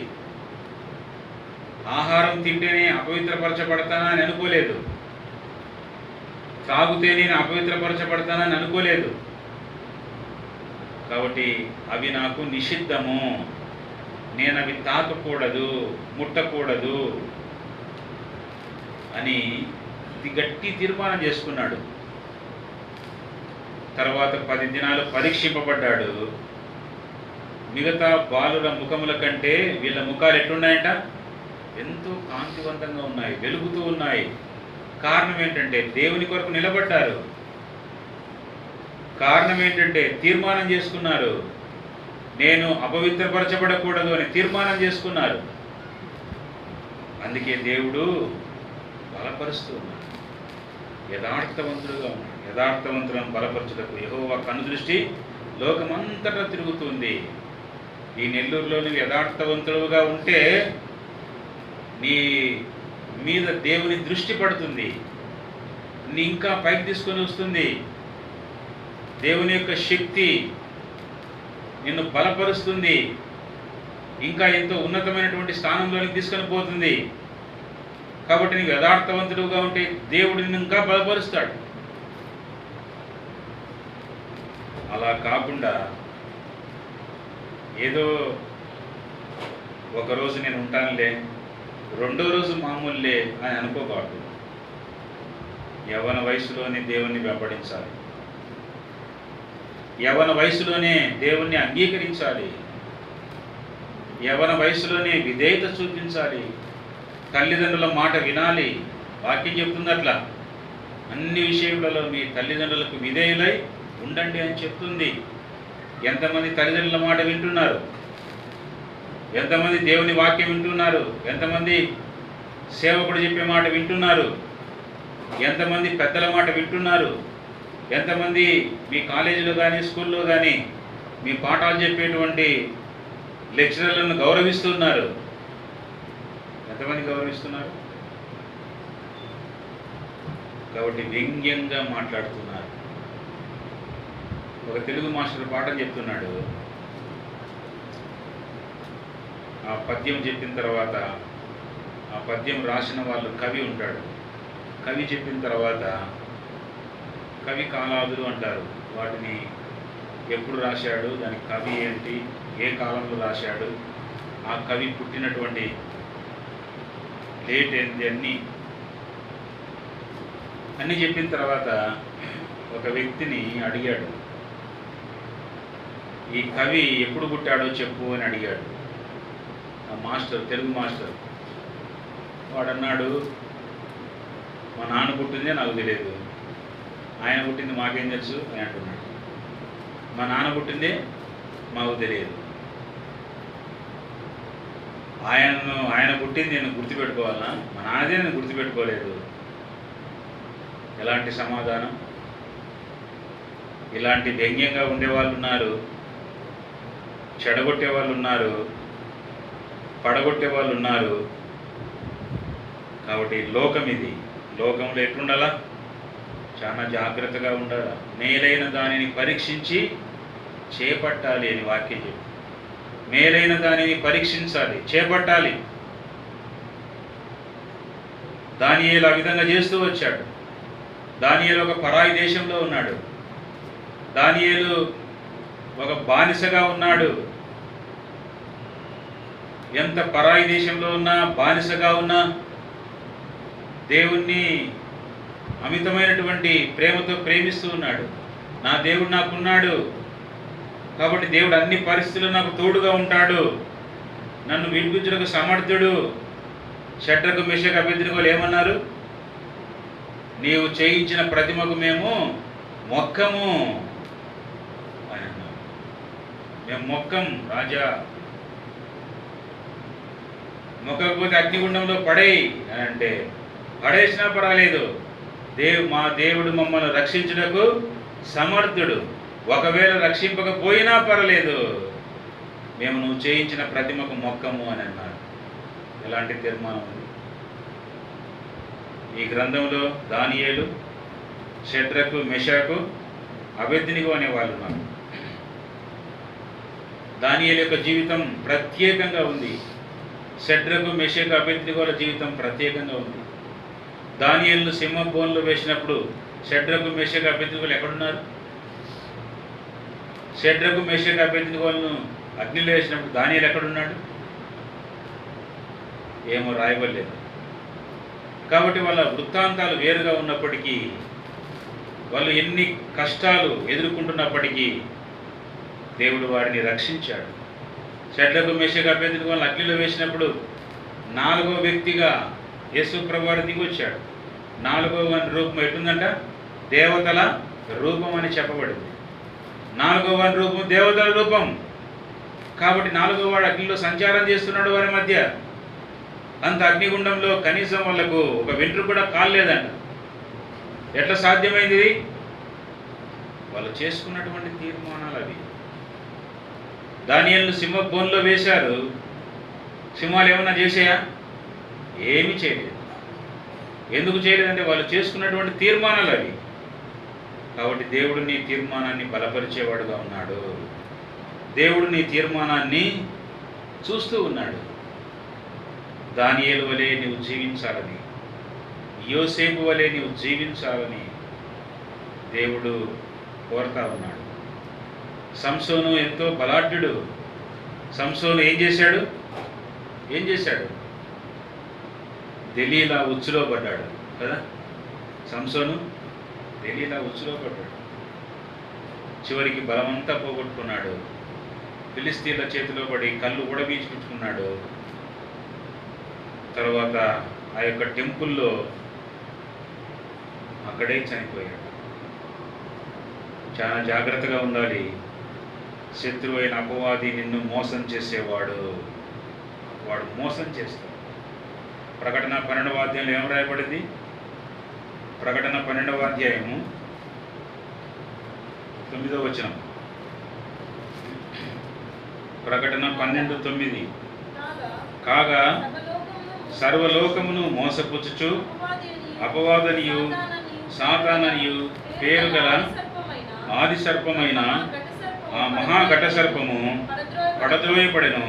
ఆహారం తింటేనే అపవిత్రపరచబడతానని అనుకోలేదు, తాగుతే నేను అపవిత్రపరచబడతానని అనుకోలేదు. కాబట్టి అవి నాకు నిషిద్ధము, నేను అవి తాకకూడదు, ముట్టకూడదు అని గట్టి తీర్మానం చేసుకున్నాడు. తర్వాత 10 దినాలు పరీక్షింపబడ్డాడు. మిగతా బాలుల ముఖముల కంటే వీళ్ళ ముఖాలు ఎట్లున్నాయంట? ఎంతో కాంతివంతంగా ఉన్నాయి, వెలుగుతూ ఉన్నాయి. కారణం ఏంటంటే దేవుని కొరకు నిలబడ్డారు. కారణం ఏంటంటే తీర్మానం చేసుకున్నారు. నేను అపవిత్రపరచబడకూడదు అని తీర్మానం చేసుకున్నారు. అందుకే దేవుడు బలపరుస్తూ ఉన్నాడు. యథార్థవంతుడుగా ఉన్నాడు. యథార్థవంతులను బలపరచుటకు యెహోవా కనుదృష్టి లోకమంతటా తిరుగుతుంది. ఈ నెల్లూరులో నువ్వు యథార్థవంతుడుగా ఉంటే నీ మీద దేవుని దృష్టి పడుతుంది, నీ ఇంకా పైకి తీసుకొని వస్తుంది. దేవుని యొక్క శక్తి నిన్ను బలపరుస్తుంది, ఇంకా ఎంతో ఉన్నతమైనటువంటి స్థానంలోనికి తీసుకొని పోతుంది. కాబట్టి నీవు యథార్థవంతుడుగా ఉంటే దేవుడు నిన్ను ఇంకా బలపరుస్తాడు. అలా కాకుండా ఏదో ఒకరోజు నేను ఉంటానులే, రెండో రోజు మామూలులే అని అనుకోకూడదు. యవ్వన వయసులోనే దేవుణ్ణి వెంబడించాలి. యవ్వన వయసులోనే దేవుణ్ణి అంగీకరించాలి. యవ్వన వయసులోనే విధేయత చూపించాలి. తల్లిదండ్రుల మాట వినాలి. వాక్యం చెప్తుంది అట్లా, అన్ని విషయాలలో మీ తల్లిదండ్రులకు విధేయులై ఉండండి అని చెప్తుంది. ఎంతమంది తల్లిదండ్రుల మాట వింటున్నారు? ఎంతమంది దేవుని వాక్యం వింటున్నారు? ఎంతమంది సేవకుడు చెప్పే మాట వింటున్నారు? ఎంతమంది పెద్దల మాట వింటున్నారు? ఎంతమంది మీ కాలేజీలో కానీ స్కూల్లో కానీ మీ పాఠాలు చెప్పేటువంటి లెక్చరర్లను గౌరవిస్తున్నారు? ఎంతమంది గౌరవిస్తున్నారు? కాబట్టి వ్యంగ్యంగా మాట్లాడుతున్నారు. ఒక తెలుగు మాస్టర్ పాఠం చెప్తున్నాడు. ఆ పద్యం చెప్పిన తర్వాత, ఆ పద్యం రాసిన వాళ్ళు కవి ఉంటాడు. కవి చెప్పిన తర్వాత కవి కాలాదులు అంటారు. వాటిని ఎప్పుడు రాశాడు, దానికి కవి ఏంటి, ఏ కాలంలో రాశాడు, ఆ కవి పుట్టినటువంటి డేట్ ఏంటి, అన్నీ చెప్పిన తర్వాత ఒక వ్యక్తిని అడిగాడు, ఈ కవి ఎప్పుడు పుట్టాడో చెప్పు అని అడిగాడు. ఆ మాస్టర్, తెలుగు మాస్టర్. వాడన్నాడు, మా నాన్న పుట్టిందే నాకు తెలియదు, ఆయన పుట్టింది మాకేం తెలుసు అని అంటున్నాడు. మా నాన్న పుట్టిందే మాకు తెలియదు, ఆయన పుట్టింది నేను గుర్తుపెట్టుకోవాలనా? మా నాన్నదే నేను గుర్తుపెట్టుకోలేదు. ఎలాంటి సమాధానం? ఇలాంటి వ్యంగ్యంగా ఉండేవాళ్ళు ఉన్నారు, చెడగొట్టే వాళ్ళు ఉన్నారు, పడగొట్టే వాళ్ళు ఉన్నారు. కాబట్టి లోకం ఇది. లోకంలో ఎట్లుండాలా? చాలా జాగ్రత్తగా ఉండాలా. మేలైన దానిని పరీక్షించి చేపట్టాలి అని వాక్యం చెప్పి, మేలైన దానిని పరీక్షించాలి, చేపట్టాలి. దానియేలు ఆ విధంగా చేస్తూ వచ్చాడు. దానియేలు ఒక పరాయి దేశంలో ఉన్నాడు. దానియేలు ఒక బానిసగా ఉన్నాడు. ఎంత పరాయి దేశంలో ఉన్నా, బానిసగా ఉన్నా, దేవుణ్ణి అమితమైనటువంటి ప్రేమతో ప్రేమిస్తూ ఉన్నాడు. నా దేవుడు నాకున్నాడు కాబట్టి దేవుడు అన్ని పరిస్థితుల్లో నాకు తోడుగా ఉంటాడు, నన్ను విడిపించుటకు సమర్థుడు. షడ్రకు మెషకు అబేద్నెగోలు ఏమన్నారు? నీవు చేయించిన ప్రతిమకు మేము మొక్కము అని అన్నారు. మేము మొక్కం రాజా, మొక్కకపోతే అగ్నిగుండంలో పడేయి అని అంటే పడేసినా పర్వాలేదు, మా దేవుడు మమ్మల్ని రక్షించుటకు సమర్థుడు, ఒకవేళ రక్షింపకపోయినా పర్వాలేదు, మేము నువ్వు చేయించిన ప్రతిమకు మొక్కము అని అన్నారు. ఎలాంటి తీర్మానం ఉంది ఈ గ్రంథంలో? దానియేలు, షడ్రకు మెషకు అబేద్నెగో అనే వాళ్ళు ఉన్నారు. దానియేలు యొక్క జీవితం ప్రత్యేకంగా ఉంది. షడ్రకు మెషకు అబేద్నెగోల జీవితం ప్రత్యేకంగా ఉంది. దానియేలును సింహబోన్లో వేసినప్పుడు షడ్రకు మెషకు అబేద్నెగోలు ఎక్కడున్నారు? షడ్రకు మెషకు అబేద్నెగోలను అగ్నిలో వేసినప్పుడు దానియేలు ఎక్కడున్నాడు? ఏమో రాయబడలేదు. కాబట్టి వాళ్ళ వృత్తాంతాలు వేరుగా ఉన్నప్పటికీ, వాళ్ళు ఎన్ని కష్టాలు ఎదుర్కొంటున్నప్పటికీ దేవుడు వారిని రక్షించాడు. షడ్రకు మెషకు అబేద్నెగోలను అగ్నిలో వేసినప్పుడు 4వ వ్యక్తిగా యేసు ప్రభువారు దిగి వచ్చాడు. 4వ రూపం ఎట్లుందంట? దేవతల రూపం అని చెప్పబడింది. 4వ రూపం దేవతల రూపం. కాబట్టి 4వ వాడు అగ్నిలో సంచారం చేస్తున్నాడు వారి మధ్య. అంత అగ్నిగుండంలో కనీసం వాళ్ళకు ఒక వెంట్రుక కూడా కాలేదంట. ఎట్లా సాధ్యమైంది? వాళ్ళు చేసుకున్నటువంటి తీర్మానాలు అవి. దానియేలును సింహబోన్లో వేశారు. సింహాలు ఏమన్నా చేసాయా? ఏమీ చేయలేదు. ఎందుకు చేయలేదంటే వాళ్ళు చేసుకున్నటువంటి తీర్మానాలు అవి. కాబట్టి దేవుడు నీ తీర్మానాన్ని బలపరిచేవాడుగా ఉన్నాడు. దేవుడు నీ తీర్మానాన్ని చూస్తూ ఉన్నాడు. దానియేలు వలె నీవు జీవించాలని, యోసేపు వలె నీవు జీవించాలని దేవుడు కోరుతా ఉన్నాడు. సంసోను ఎంతో బలాఢ్యుడు. సంసోను ఏం చేశాడు? దెలీలా ఉచ్చులో పడ్డాడు కదా. సంసోను దెలీలా ఉచ్చులో పడ్డాడు. చివరికి బలమంతా పోగొట్టుకున్నాడు. ఫిలిస్తీన్ల చేతిలో పడి కళ్ళు ఉడబీచుకుంటున్నాడు. తర్వాత ఆ యొక్క టెంపుల్లో అక్కడే చనిపోయాడు. చాలా జాగ్రత్తగా ఉండాలి. శత్రువు అయిన అపవాది నిన్ను మోసం చేసేవాడు. వాడు మోసం చేస్తాడు. ప్రకటన 12వ అధ్యాయంలో ఏం రాయబడింది? ప్రకటన 12వ అధ్యాయము 9వ వచనం. ప్రకటన 12:9. కాగా సర్వలోకమును మోసపుచ్చుచు అపవాదనియు సాతాననియు పేరు గల ఆది సర్పమైన ఆ మహాఘట సర్పము పడద్రోయబడెను.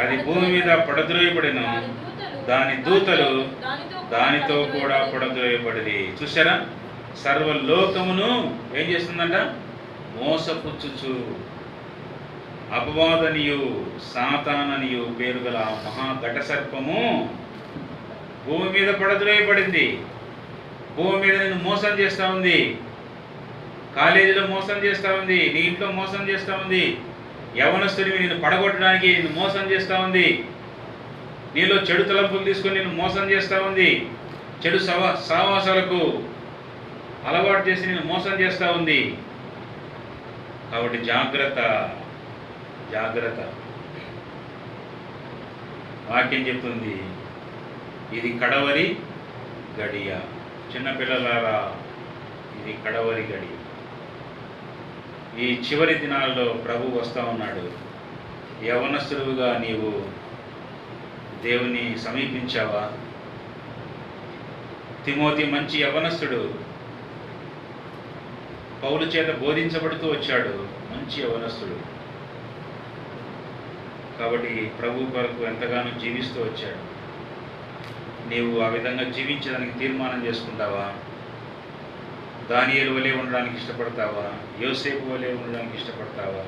అది భూమి మీద పడద్రోయబడెను. దాని దూతలు దానితో కూడా పడద్రోయబడి. చూసారా? సర్వలోకమును ఏం చేస్తుందంట? మోసపుచ్చుచు అపవాదనియు సాతాననియు పేరు గల మహాఘట సర్పము భూమి మీద పడద్రోయబడింది. భూమి మీద నిన్ను మోసం చేస్తూ ఉంది. కాలేజీలో మోసం చేస్తూ ఉంది. నీ ఇంట్లో మోసం చేస్తూ ఉంది. యవనస్తుడివి నిన్ను పడగొట్టడానికి నిన్ను మోసం చేస్తూ ఉంది. నీలో చెడు తలంపులు తీసుకొని నేను మోసం చేస్తూ ఉంది. చెడు సావాసాలకు అలవాటు చేసి నేను మోసం చేస్తూ ఉంది. కాబట్టి జాగ్రత్త, జాగ్రత్త. వాక్యం చెప్తుంది ఇది కడవరి గడియ. చిన్నపిల్లలారా, ఇది కడవరి గడి. ఈ చివరి దినాల్లో ప్రభు వస్తూ ఉన్నాడు. యవనస్తుడుగా నీవు దేవుని సమీపించావా? తిమోతి మంచి యవనస్తుడు, పౌలు చేత బోధించబడుతూ వచ్చాడు. మంచి యవనస్తుడు కాబట్టి ప్రభు కొరకు ఎంతగానో జీవిస్తూ వచ్చాడు. నీవు ఆ విధంగా జీవించడానికి తీర్మానం చేసుకుంటావా? దానియేలు వలె ఉండడానికి ఇష్టపడతావా? యోసేపు వలె ఉండడానికి ఇష్టపడతావా?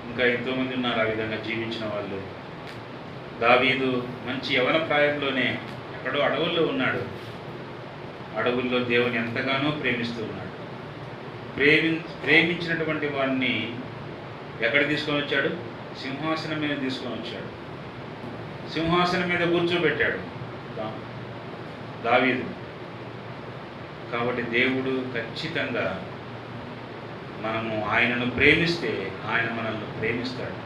ఇంకా ఎంతోమంది ఉన్నారు ఆ విధంగా జీవించిన వాళ్ళు. దావీదు మంచి యవన ప్రాయంలోనే ఎక్కడో అడవుల్లో ఉన్నాడు. అడవుల్లో దేవుని ఎంతగానో ప్రేమిస్తూ ఉన్నాడు. ప్రేమించినటువంటి వాడిని ఎక్కడ తీసుకొని వచ్చాడు? సింహాసనం మీద తీసుకొని వచ్చాడు. సింహాసనం మీద కూర్చోబెట్టాడు దావీదు. కాబట్టి దేవుడు ఖచ్చితంగా మనము ఆయనను ప్రేమిస్తే ఆయన మనల్ని ప్రేమిస్తాడు.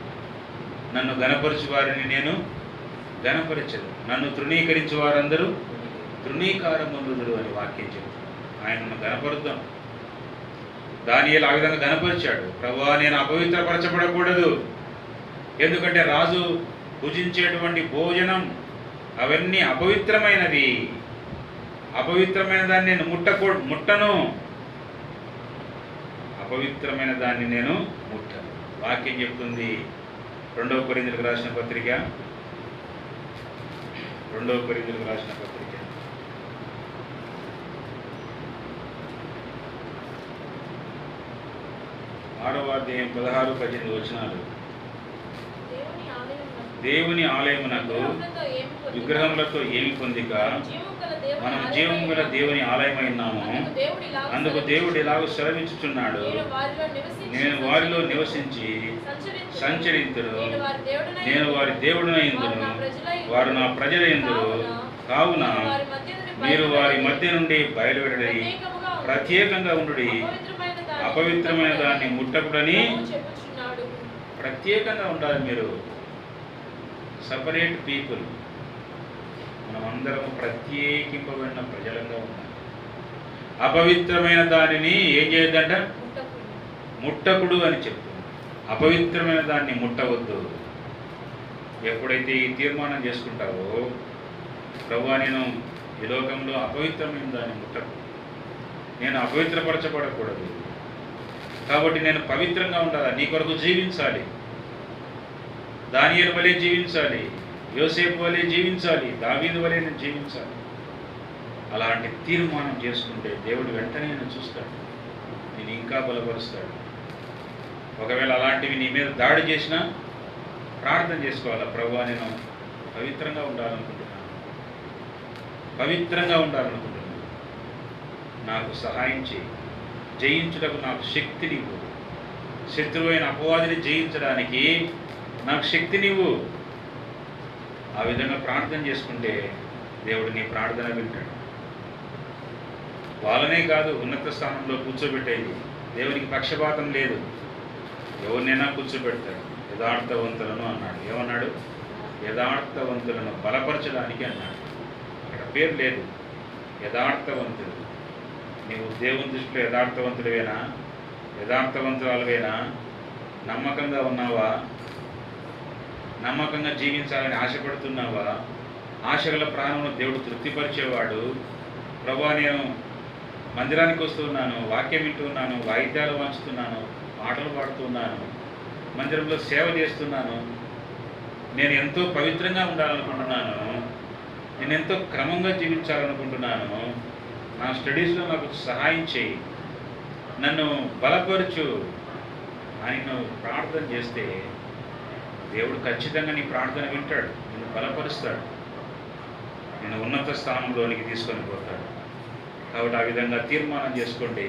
నన్ను గణపరచు వారిని నేను గణపరచదు, నన్ను తృణీకరించు వారందరూ తృణీకారముందురు అని వాక్యం చెప్తాడు. ఆయనను గణపరుద్దాం. దానియేలు ఆ విధంగా గణపరిచాడు. ప్రభువా, నేను అపవిత్రపరచబడకూడదు, ఎందుకంటే రాజు భుజించేటువంటి భోజనం అవన్నీ అపవిత్రమైనవి. అపవిత్రమైన దాన్ని నేను ముట్టను. అపవిత్రమైన దాన్ని నేను ముట్టను. వాక్యం చెప్తుంది 2 కొరింథీయులకు రాసిన పత్రిక 6వ అధ్యాయం 16-18 వచనాలు. దేవుని ఆలయమునకు విగ్రహములతో ఏమి పొందిక మనం జీవము గల దేవుని ఆలయమై ఉన్నాము. అందుకు దేవుడు ఇలాగ సెలవిచ్చుచున్నాడు, నేను వారిలో నివసించి సంచరింతురు, నేను వారి దేవుడనైందును, వారు నా ప్రజలైందురు. కావున మీరు వారి మధ్య నుండి బయలువెడడి ప్రత్యేకంగా ఉండుడి, అపవిత్రమైన దాన్ని ముట్టకుడని. ప్రత్యేకంగా ఉండాలి. మీరు సపరేట్ పీపుల్. మనమందరము ప్రత్యేకింపబడిన ప్రజలంగా ఉండాలి. అపవిత్రమైన దానిని ఏం చేయొద్దంట? ముట్టకుడు అని చెప్తుంది. అపవిత్రమైన దాన్ని ముట్టవద్దు. ఎప్పుడైతే ఈ తీర్మానం చేసుకుంటావో, ప్రభువా, నేను ఈ లోకంలో అపవిత్రమైన దాన్ని ముట్టకు, నేను అపవిత్రపరచబడకూడదు, కాబట్టి నేను పవిత్రంగా ఉండాలి, నీ కొరకు జీవించాలి, దానియేలు వలె జీవించాలి, యోసేపు వలె జీవించాలి, దావీదు వలె నేను జీవించాలి. అలాంటి తీర్మానం చేసుకుంటే దేవుడు వెంటనే నేను చూస్తాడు, నేను ఇంకా బలపరుస్తాడు. ఒకవేళ అలాంటివి నీ మీద దాడి చేసినా ప్రార్థన చేసుకోవాలి. ప్రభువా, నేను పవిత్రంగా ఉండాలనుకుంటున్నాను, నాకు సహాయం చేయి, జయించుటకు నాకు శక్తినివ్వు, శత్రువైన అపవాదిని జయించడానికి నాకు శక్తినివ్వు. ఆ విధంగా ప్రార్థన చేసుకుంటే దేవుడు నీ ప్రార్థన వింటాడు. వాళ్ళనే కాదు, ఉన్నత స్థానంలో కూర్చోబెట్టేది. దేవునికి పక్షపాతం లేదు, ఎవరినైనా కూర్చోబెడతాడు. యథార్థవంతులను అన్నాడు. ఏమన్నాడు? యథార్థవంతులను బలపరచడానికి అన్నాడు. అక్కడ పేరు లేదు, యథార్థవంతుడు. నీవు దేవుని దృష్టిలో యథార్థవంతుడివేనా? యథార్థవంతురాలువేనా? నమ్మకంగా ఉన్నావా? నమ్మకంగా జీవించాలని ఆశపడుతున్నావా? ఆశగల ప్రాణమును దేవుడు తృప్తిపరిచేవాడు. ప్రభువా, నేను మందిరానికి వస్తున్నాను, వాక్యం వింటున్నాను, వాయిద్యాలు వాంచుతున్నాను, పాటలు పాడుతున్నాను, మందిరంలో సేవ చేస్తున్నాను, నేను ఎంతో పవిత్రంగా ఉండాలనుకుంటున్నాను, నేను ఎంతో క్రమంగా జీవించాలనుకుంటున్నాను, నా స్టడీస్లో నాకు సహాయం చేయి, నన్ను బలపరచు అని నువ్వు ప్రార్థన చేస్తే దేవుడు ఖచ్చితంగా నీ ప్రార్థన వింటాడు, నిన్ను బలపరుస్తాడు, నిన్ను ఉన్నత స్థానంలోనికి తీసుకొని పోతాడు. కాబట్టి ఆ విధంగా తీర్మానం చేసుకోండి.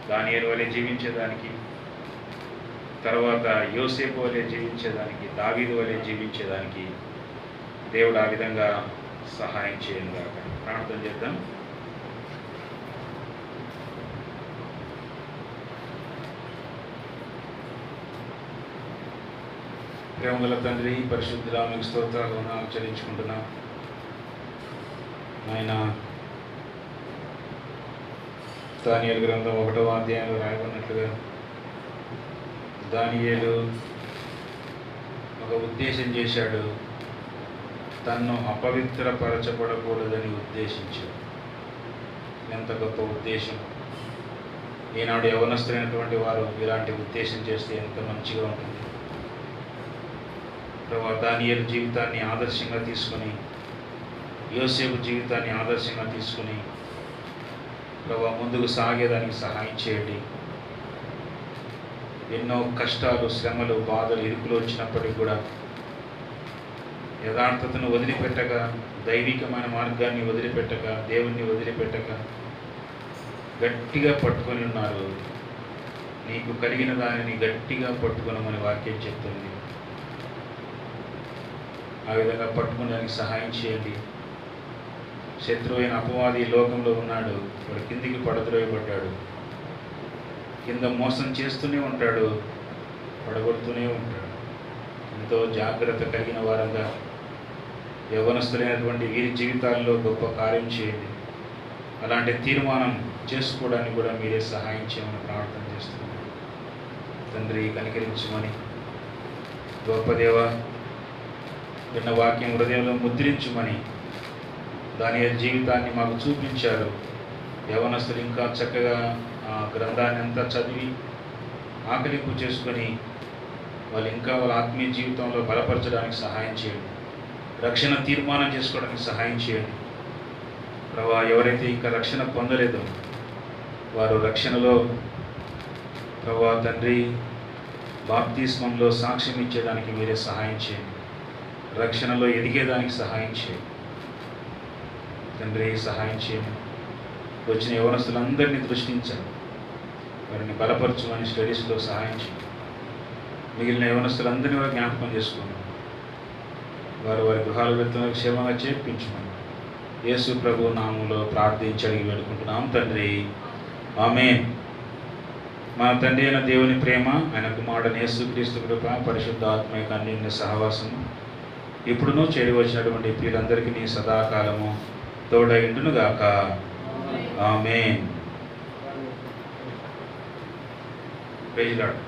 దానియేలు వలె జీవించేదానికి, తర్వాత యోసేపు వలె జీవించేదానికి, దావీదు వలె జీవించేదానికి దేవుడు ఆ విధంగా సహాయం చేయను గాక. ప్రార్థన చేద్దాం. ప్రేమగల తండ్రి, పరిశుద్ధుడా, మీకు స్తోత్రాలు చెల్లించుకుంటున్నాం. ఆయన దానియేలు గ్రంథం 1వ అధ్యాయంలో రాయబడినట్లుగా దానియేలు ఒక ఉద్దేశం చేశాడు, తన్ను అపవిత్రపరచబడకూడదని ఉద్దేశించాడు. ఎంత గొప్ప ఉద్దేశం! ఈనాడు యవనస్తులైనటువంటి వారు ఇలాంటి ఉద్దేశం చేస్తే ఎంత మంచిగా ఉంటుంది. ప్రభు, దానియేలు జీవితాన్ని ఆదర్శంగా తీసుకొని, యోసేపు జీవితాన్ని ఆదర్శంగా తీసుకుని ప్రభు ముందుకు సాగేదానికి సహాయం చేయండి. ఎన్నో కష్టాలు, శ్రమలు, బాధలు, ఇరుకులు వచ్చినప్పటికీ కూడా యథార్థతను వదిలిపెట్టక, దైవికమైన మార్గాన్ని వదిలిపెట్టక, దేవుణ్ణి వదిలిపెట్టక గట్టిగా పట్టుకొని ఉన్నారు. నీకు కలిగిన దానిని గట్టిగా పట్టుకునమని వాక్యం చెప్తుంది. ఆ విధంగా పట్టుకోవడానికి సహాయం చేయండి. శత్రువైన అపవాది లోకంలో ఉన్నాడు, వాడు కిందికి పడద్రోయబడ్డాడు. కింద మోసం చేస్తూనే ఉంటాడు, పడగొడుతూనే ఉంటాడు. ఎంతో జాగ్రత్త కలిగిన వారంగా యవనస్తులైనటువంటి వీరి జీవితాల్లో గొప్ప కార్యం చేయండి. అలాంటి తీర్మానం చేసుకోవడానికి కూడా మీరే సహాయం చేయమని ప్రార్థన చేస్తున్నాను. తండ్రి, కనికరించమని, గొప్ప దేవ, విన్న వాక్యం హృదయంలో ముద్రించుమని దానియేలు జీవితాన్ని మాకు చూపించారు. యవనస్తులు ఇంకా చక్కగా ఆ గ్రంథాన్ని అంతా చదివి ఆకలింపు చేసుకొని వాళ్ళు ఇంకా వాళ్ళ ఆత్మీయ జీవితంలో బలపరచడానికి సహాయం చేయండి. రక్షణ తీర్మానం చేసుకోవడానికి సహాయం చేయండి. ప్రభా, ఎవరైతే ఇంకా రక్షణ పొందలేదో వారు రక్షణలో ప్రభా తండ్రి బాప్తిస్మంలో సాక్ష్యం ఇచ్చేదానికి మీరే సహాయం చేయండి. రక్షణలో ఎదిగేదానికి సహాయం చేయండి. తండ్రి, సహాయం చేయండి. వచ్చిన యవనస్తులందరినీ దృష్టించండి, వారిని బలపరచమని స్టడీస్లో సహాయం చేయండి. మిగిలిన యవనస్తులందరినీ వారు జ్ఞాపకం చేసుకోండి. వారు వారి గృహాల వెళ్తున్న క్షేమంగా చేర్పించమని యేసు ప్రభు నామంలో ప్రార్థించి అడిగి వేడుకుంటున్నాం తండ్రి. ఆమేన్. మన తండ్రి అయిన దేవుని ప్రేమ, ఆయన కుమారుడైన యేసుక్రీస్తు కృప, పరిశుద్ధ ఆత్మ యొక్క అన్యోన్య సహవాసము ఇప్పుడును చేరి వచ్చినటువంటి ప్రియులందరికీ నీ సదాకాలము తోడైండును గాక. ఆమేన్. Praise lord.